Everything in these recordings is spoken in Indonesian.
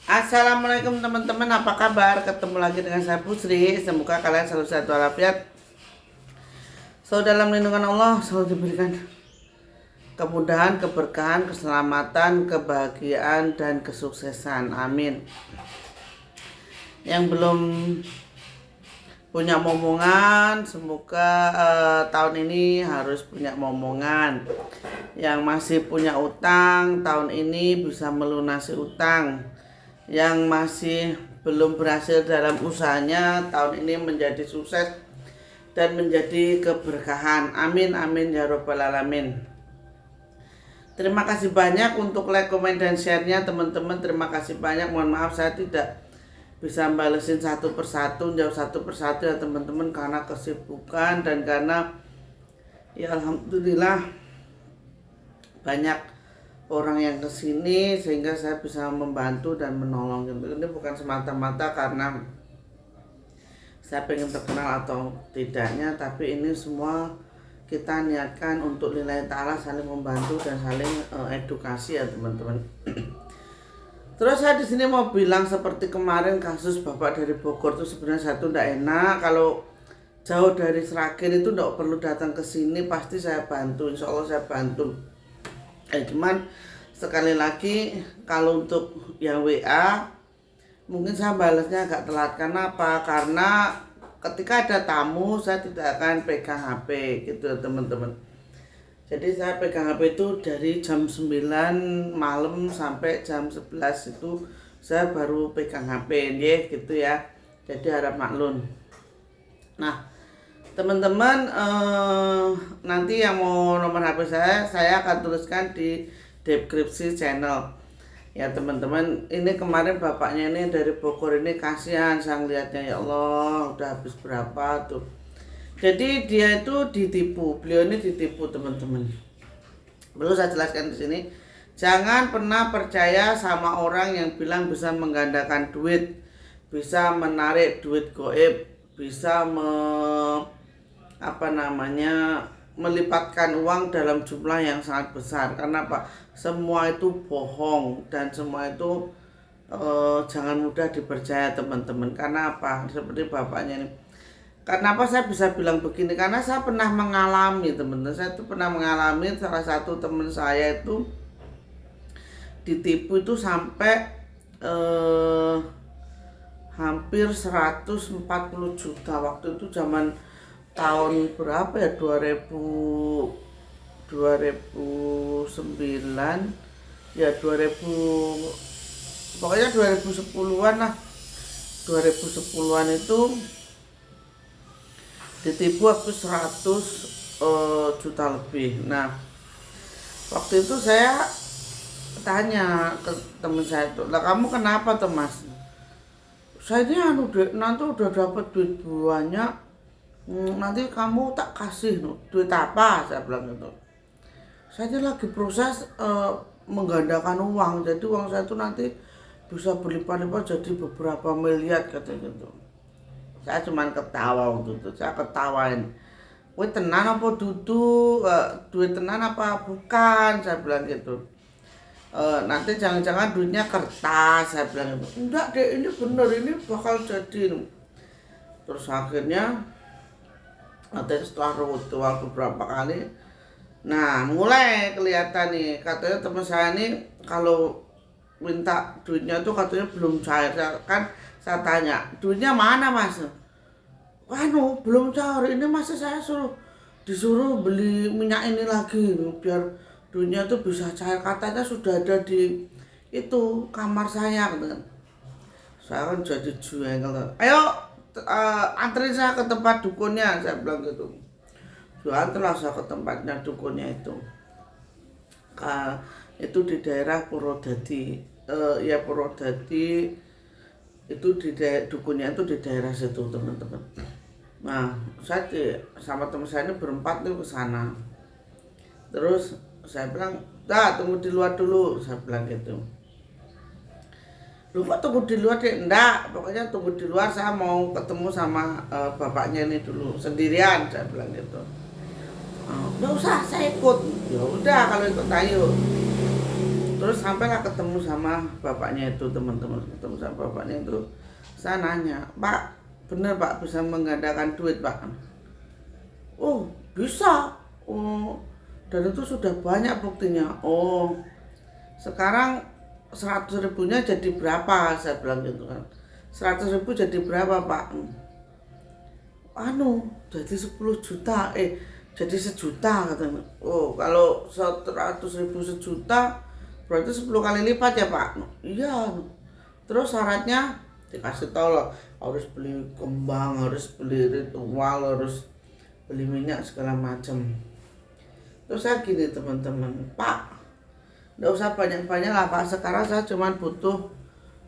Assalamualaikum teman-teman, apa kabar? Ketemu lagi dengan saya Pusri. Semoga kalian selalu sehat walafiat, selalu dalam lindungan Allah, selalu diberikan kemudahan, keberkahan, keselamatan, kebahagiaan, dan kesuksesan. Amin. Yang belum punya momongan, semoga tahun ini harus punya momongan. Yang masih punya utang, tahun ini bisa melunasi utang. Yang masih belum berhasil dalam usahanya, tahun ini menjadi sukses dan menjadi keberkahan. Amin amin ya robbal alamin. Terima kasih banyak untuk like, komen, dan share-nya teman-teman. Terima kasih banyak. Mohon maaf saya tidak bisa balesin satu persatu, jauh satu persatu ya teman-teman, karena kesibukan dan karena ya alhamdulillah banyak orang yang kesini sehingga saya bisa membantu dan menolong. Ini bukan semata-mata karena saya pengen terkenal atau tidaknya, tapi ini semua kita niatkan untuk lillahi ta'ala, saling membantu dan saling edukasi ya teman-teman. Terus saya di sini mau bilang seperti kemarin kasus bapak dari Bogor itu sebenarnya satu tidak enak. Kalau jauh dari Sragen itu tidak perlu datang ke sini, pasti saya bantu, insya Allah saya bantu. Cuman sekali lagi kalau untuk yang WA mungkin saya balasnya agak telat. Karena apa? Karena ketika ada tamu saya tidak akan pegang HP gitu teman-teman. Jadi saya pegang HP itu dari jam 9 malam sampai jam 11 itu saya baru pegang HP gitu ya. Jadi harap maklum. Nah teman-teman, nanti yang mau nomor HP saya akan tuliskan di deskripsi channel ya teman-teman. Ini kemarin bapaknya ini dari Bogor ini kasihan saya ngeliatnya, ya Allah udah habis berapa tuh. Jadi dia itu ditipu, beliau ini ditipu teman-teman. Perlu saya jelaskan di sini, jangan pernah percaya sama orang yang bilang bisa menggandakan duit, bisa menarik duit goib, bisa melipatkan uang dalam jumlah yang sangat besar. Karena apa? Semua itu bohong dan semua itu jangan mudah dipercaya teman-teman. Karena apa? Seperti bapaknya ini. Kenapa saya bisa bilang begini? Karena saya pernah mengalami teman-teman. Saya itu pernah mengalami, salah satu teman saya itu ditipu itu sampai hampir 140 juta. Waktu itu zaman tahun berapa ya, 2009 ya, 2000 pokoknya 2010-an lah. 2010-an itu ditipu waktu 100 juta lebih. Nah waktu itu saya tanya ke teman saya itu, lah kamu kenapa tuh mas? Saya ini nanti udah dapat duit banyak, nanti kamu tak kasih duit apa, saya bilang gitu. Saya ini lagi proses menggandakan uang, jadi uang saya itu nanti bisa berlipat-lipat jadi beberapa miliar katanya gitu. Saya cuma ketawa waktu itu, saya ketawain. Wih tenan apa duduk, duit tenan apa bukan, saya bilang gitu. Nanti jangan-jangan duitnya kertas, saya bilang gitu. Enggak deh, ini bener, ini bakal jadi. Terus akhirnya nanti setelah ritual beberapa kali, nah mulai kelihatan nih, katanya teman saya nih kalau minta duitnya tuh katanya belum cair. Kan saya tanya, duitnya mana mas? Belum cair, ini masih saya disuruh beli minyak ini lagi biar duitnya tuh bisa cair. Katanya sudah ada di itu kamar saya kan. Saya kan jadi jual, ayo anterin saya ke tempat dukunnya, saya bilang gitu. Antarlah saya ke tempatnya dukunnya itu. Itu di daerah Purwodadi, ya Purwodadi itu dukunnya itu di daerah situ teman-teman. Nah saya sama teman saya ini berempat tuh ke sana. Terus saya bilang, tunggu di luar dulu, saya bilang gitu. Lu kok tunggu di luar deh? Enggak, pokoknya tunggu di luar, saya mau ketemu sama bapaknya ini dulu sendirian, saya bilang gitu. Nggak usah, saya ikut. Ya udah kalau ikut ayo. Terus sampailah ketemu sama bapaknya itu, teman-teman ketemu sama bapaknya itu, saya nanya, Pak, bener Pak bisa menggandakan duit Pak? Oh bisa, oh dan itu sudah banyak buktinya. Oh sekarang 100 ribunya jadi berapa, saya bilang gitu kan. 100 ribu jadi berapa Pak? Anu jadi 10 juta, jadi sejuta katanya. Oh kalau 100 ribu sejuta berarti 10 kali lipat ya Pak? Iya. Terus syaratnya dikasih tahu lah, harus beli kembang, harus beli ritual, harus beli minyak segala macam. Terus saya gini teman-teman, Pak, nggak usah banyak-banyak lah Pak, sekarang saya cuma butuh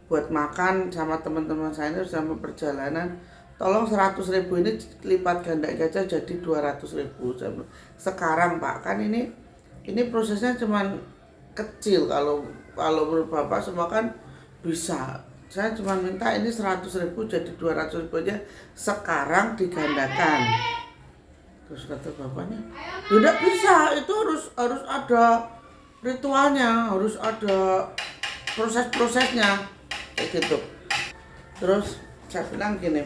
buat makan sama teman-teman saya ini sama perjalanan. Tolong 100 ribu ini lipat ganda aja jadi 200 ribu sekarang Pak. Kan ini prosesnya cuman kecil, kalau menurut Bapak semua kan bisa. Saya cuma minta ini 100 ribu jadi 200 ribu aja sekarang digandakan. Terus kata bapaknya, tidak bisa, itu harus ada ritualnya, harus ada proses-prosesnya kayak gitu. Terus saya bilang gini,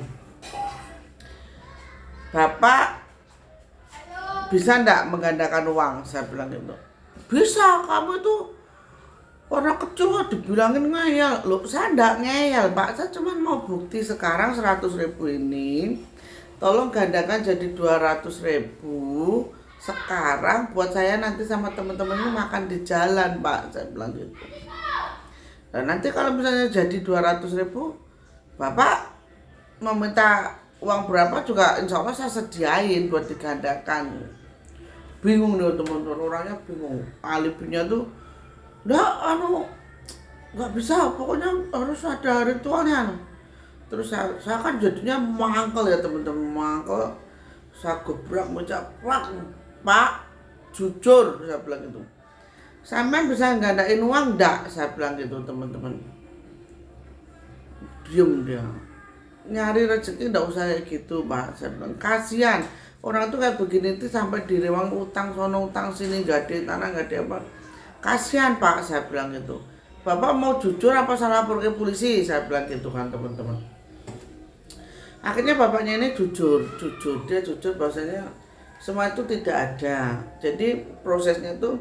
Bapak bisa enggak menggandakan uang? Saya bilang gitu. Bisa, kamu itu orang kecil kok dibilangin ngeyel. Loh, saya enggak ngeyel Pak, saya cuma mau bukti sekarang 100 ribu ini tolong gandakan jadi 200 ribu sekarang buat saya nanti sama teman-teman ini makan di jalan Pak, saya bilang gitu. Dan nanti kalau misalnya jadi 200 ribu Bapak meminta uang berapa juga insya Allah saya sediain buat digandakan. Bingung nih teman-teman, orangnya bingung, alibinya tuh nggak bisa, pokoknya harus ada ritualnya. Terus saya kan jadinya mangkel ya teman-teman, mangkel. Saya gebrak mencaplak, Pak, jujur saya bilang gitu. Sampean bisa nggandain uang enggak? Saya bilang gitu teman-teman. Diem dia. Nyari rezeki enggak usah kayak gitu Pak, saya bilang. Kasihan orang tuh kayak begini tuh sampai direwang utang sono utang sini, gak ada tanah, gak ada apa. Kasihan Pak, saya bilang gitu. Bapak mau jujur apa saya lapor ke polisi? Saya bilang gitu kan teman-teman. Akhirnya bapaknya ini jujur, dia jujur bahwasanya semua itu tidak ada. Jadi prosesnya tuh,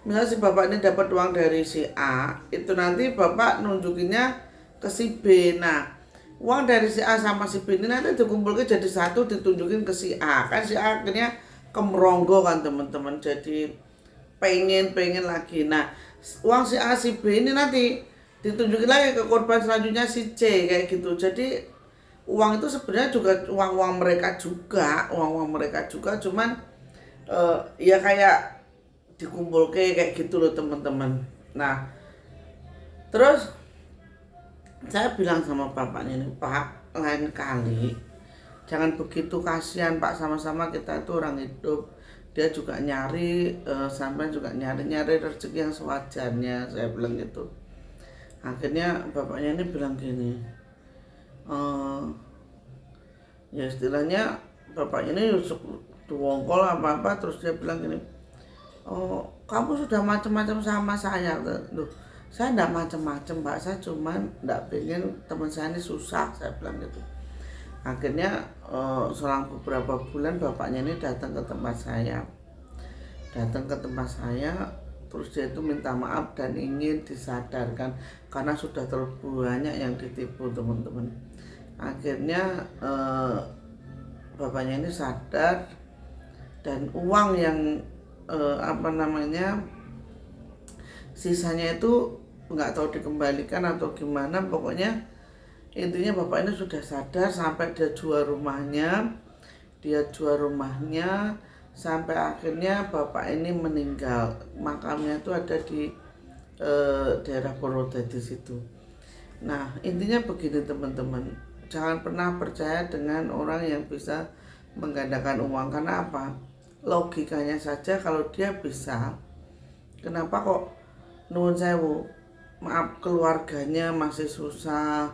misalnya si bapak ini dapat uang dari si A, itu nanti bapak nunjukinnya ke si B. Nah, uang dari si A sama si B ini nanti dikumpulkan jadi satu, ditunjukin ke si A. Kan si A akhirnya kemeronggo kan teman-teman, jadi pengen lagi. Nah, uang si A si B ini nanti ditunjukin lagi ke korban selanjutnya si C kayak gitu. Jadi uang itu sebenarnya juga uang mereka juga, cuman ya kayak dikumpul kayak gitu loh teman-teman. Nah, terus saya bilang sama bapaknya ini, Pak, lain kali jangan begitu, kasihan Pak, sama-sama kita itu orang hidup. Dia juga nyari, sampai juga nyari rezeki yang sewajarnya, saya bilang gitu. Akhirnya bapaknya ini bilang gini, ya istilahnya bapaknya ini wongkol apa-apa, terus dia bilang gini, oh kamu sudah macam-macam sama saya. Loh, saya enggak macam-macam Pak, saya cuman enggak pengen teman saya ini susah, saya bilang gitu. Akhirnya selang beberapa bulan bapaknya ini datang ke tempat saya, terus dia itu minta maaf dan ingin disadarkan karena sudah terlalu banyak yang ditipu teman-teman. Akhirnya bapaknya ini sadar, dan uang yang sisanya itu nggak tahu dikembalikan atau gimana, pokoknya intinya bapak ini sudah sadar sampai dia jual rumahnya sampai akhirnya bapak ini meninggal. Makamnya itu ada di daerah Purwodadi situ. Nah intinya begini teman-teman, jangan pernah percaya dengan orang yang bisa menggandakan uang. Karena apa? Logikanya saja kalau dia bisa, kenapa kok nuwun sewu, maaf, keluarganya masih susah,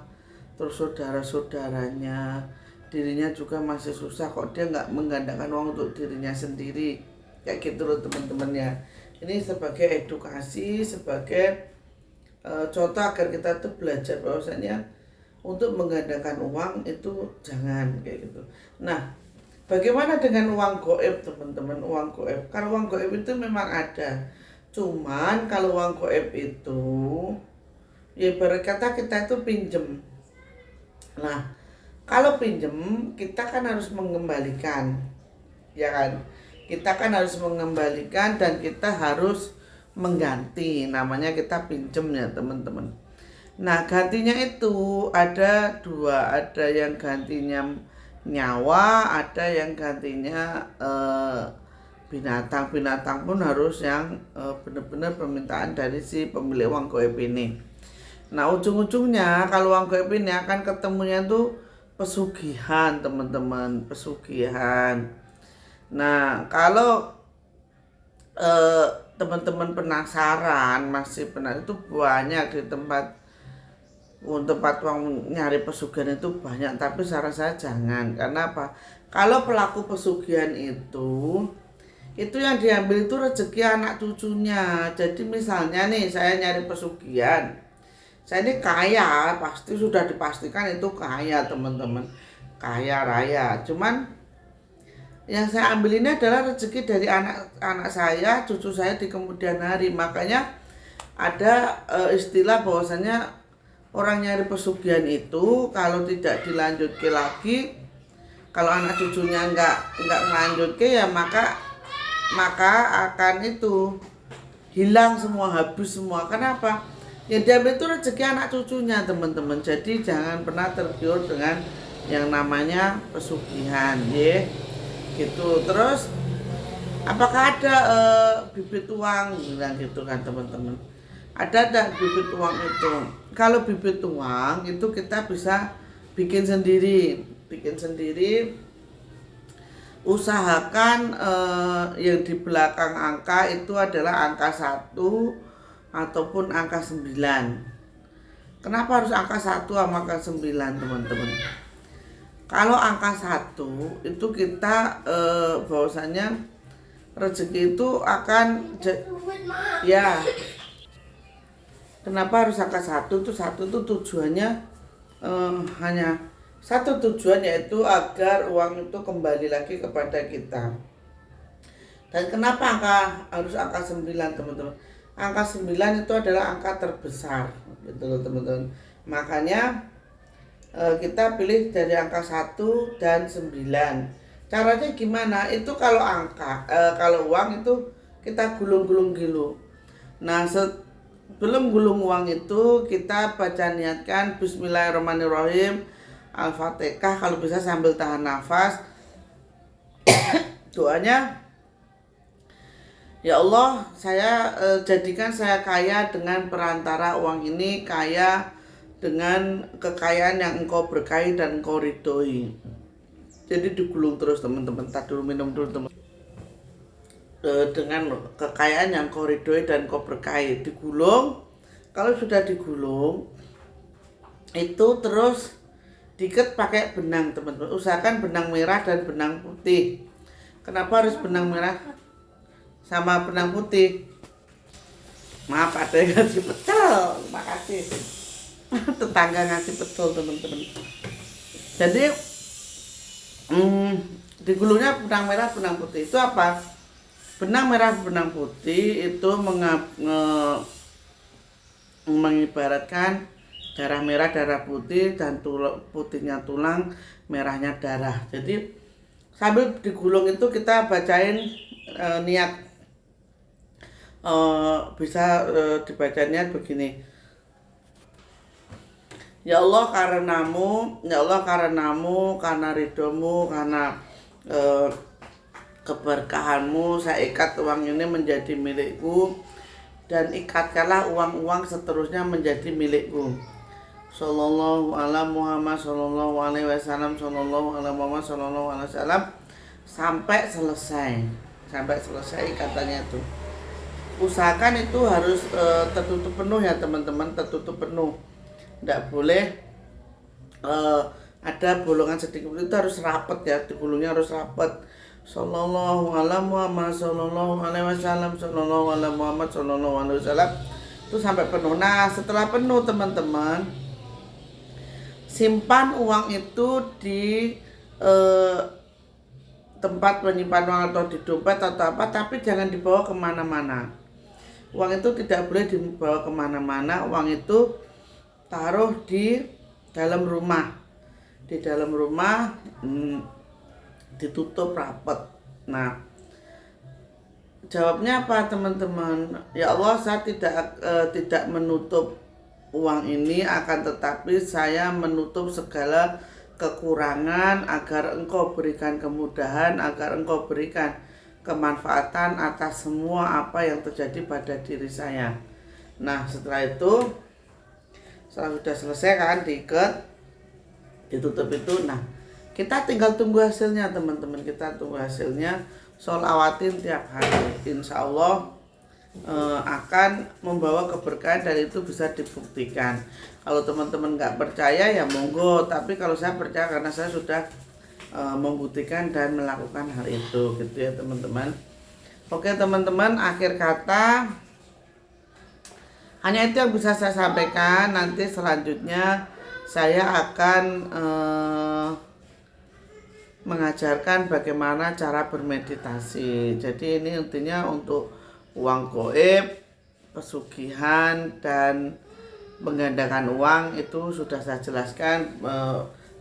terus saudara-saudaranya, dirinya juga masih susah, kok dia nggak menggandakan uang untuk dirinya sendiri, kayak gitu loh teman-teman ya. Ini sebagai edukasi, sebagai contoh agar kita tuh belajar bahwasanya untuk menggandakan uang itu jangan kayak gitu. Nah, bagaimana dengan uang goib teman-teman? Uang goib, kalau uang goib itu memang ada, cuman kalau uang goib itu ya ibarat kata kita itu pinjem. Nah, kalau pinjem kita kan harus mengembalikan, ya kan? Kita kan harus mengembalikan dan kita harus mengganti. Namanya kita pinjem ya teman-teman. Nah, gantinya itu ada dua, ada yang gantinya nyawa, ada yang gantinya binatang. Binatang pun harus yang benar-benar permintaan dari si pemilik uang goib ini. Nah, ujung-ujungnya kalau uang goib ini akan ketemunya tuh pesugihan teman-teman, pesugihan. Nah, kalau teman-teman penasaran, masih penasaran, itu banyak di tempat uang nyari pesugihan itu banyak, tapi saran saya jangan. Karena apa? Kalau pelaku pesugihan itu yang diambil itu rezeki anak cucunya. Jadi misalnya nih saya nyari pesugihan, saya ini kaya, pasti sudah dipastikan itu kaya teman-teman, kaya raya. Cuman yang saya ambil ini adalah rezeki dari anak saya, cucu saya di kemudian hari. Makanya ada istilah bahwasanya orang nyari pesugihan itu kalau tidak dilanjutkan lagi, kalau anak cucunya nggak melanjutkan ya maka akan itu hilang semua, habis semua. Kenapa? Yang diambil itu rezeki anak cucunya teman-teman. Jadi jangan pernah tergiur dengan yang namanya pesugihan, ya. Gitu. Terus apakah ada bibit uang bilang gitu kan teman-teman? Ada bibit uang itu? Kalau bibit uang itu kita bisa bikin sendiri. Usahakan yang di belakang angka itu adalah angka 1 ataupun angka 9. Kenapa harus angka 1 sama angka 9 teman-teman? Kalau angka 1 itu kita bahwasanya rezeki itu akan ya. Kenapa harus angka 1? Itu 1 itu tujuannya hanya satu tujuan, yaitu agar uang itu kembali lagi kepada kita. Dan kenapa harus angka 9 teman-teman? Angka 9 itu adalah angka terbesar gitu loh teman-teman. Makanya kita pilih dari angka 1 dan 9. Caranya gimana? Itu kalau kalau uang itu kita gulung-gulung gitu. Nah, sebelum gulung uang itu kita baca niatkan Bismillahirrahmanirrahim, Al-Fatihah, kalau bisa sambil tahan nafas. Doanya, ya Allah, saya jadikan saya kaya dengan perantara uang ini, kaya dengan kekayaan yang Engkau berkahi dan Engkau ridhoi. Jadi digulung terus teman-teman. Tak dulu minum dulu teman. Dengan kekayaan yang Engkau ridhoi dan Engkau berkahi, digulung. Kalau sudah digulung itu terus diikat pakai benang teman-teman. Usahakan benang merah dan benang putih. Kenapa harus benang merah sama benang putih? Maaf, ada yang ngasih pecel. Makasih. Tetangga ngasih pecel teman-teman. Jadi digulungnya benang merah benang putih. Itu apa? Benang merah benang putih itu mengibaratkan darah merah darah putih, dan putihnya tulang, merahnya darah. Jadi sambil digulung itu kita bacain niat, bisa dibaca niat begini. Ya Allah, karenamu, karena ridhomu, karena keberkahanmu, saya ikat uang ini menjadi milikku, dan ikatkanlah uang-uang seterusnya menjadi milikku. Sallallahu ala Muhammad sallallahu alaihi wasallam, sallallahu ala Muhammad sallallahu alaihi wasallam, sampai selesai katanya itu. Usahakan itu harus tertutup penuh ya teman-teman, tertutup penuh. Tidak boleh ada bolongan sedikit, itu harus rapat ya, digulungnya harus rapat. sallallahu ala Muhammad sallallahu alaihi wasallam sallallahu ala Muhammad sallallahu alaihi wasallam itu sampai penuh. Nah, setelah penuh teman-teman, simpan uang itu di tempat menyimpan uang atau di dompet atau apa, tapi jangan dibawa kemana-mana. Uang itu tidak boleh dibawa kemana-mana. Uang itu taruh di dalam rumah. Di dalam rumah ditutup rapat. Nah, jawabnya apa teman-teman? Ya Allah, saya tidak menutup uang ini, akan tetapi saya menutup segala kekurangan agar Engkau berikan kemudahan, agar Engkau berikan kemanfaatan atas semua apa yang terjadi pada diri saya. Nah, setelah itu, setelah sudah selesai kan diikat, ditutup itu, nah kita tinggal tunggu hasilnya teman-teman. Kita tunggu hasilnya, sholawatin tiap hari, insya Allah akan membawa keberkahan, dan itu bisa dibuktikan. Kalau teman-teman nggak percaya ya monggo, tapi kalau saya percaya karena saya sudah membuktikan dan melakukan hal itu, gitu ya teman-teman. Oke teman-teman, akhir kata hanya itu yang bisa saya sampaikan. Nanti selanjutnya saya akan mengajarkan bagaimana cara bermeditasi. Jadi ini intinya untuk uang goib, pesugihan, dan menggandakan uang itu sudah saya jelaskan.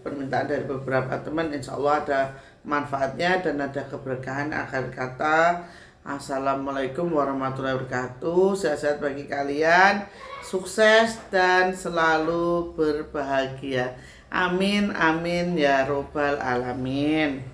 Permintaan dari beberapa teman, insya Allah ada manfaatnya dan ada keberkahan. Akhir kata, assalamualaikum warahmatullahi wabarakatuh. Sehat-sehat bagi kalian, sukses dan selalu berbahagia. Amin amin ya robbal alamin.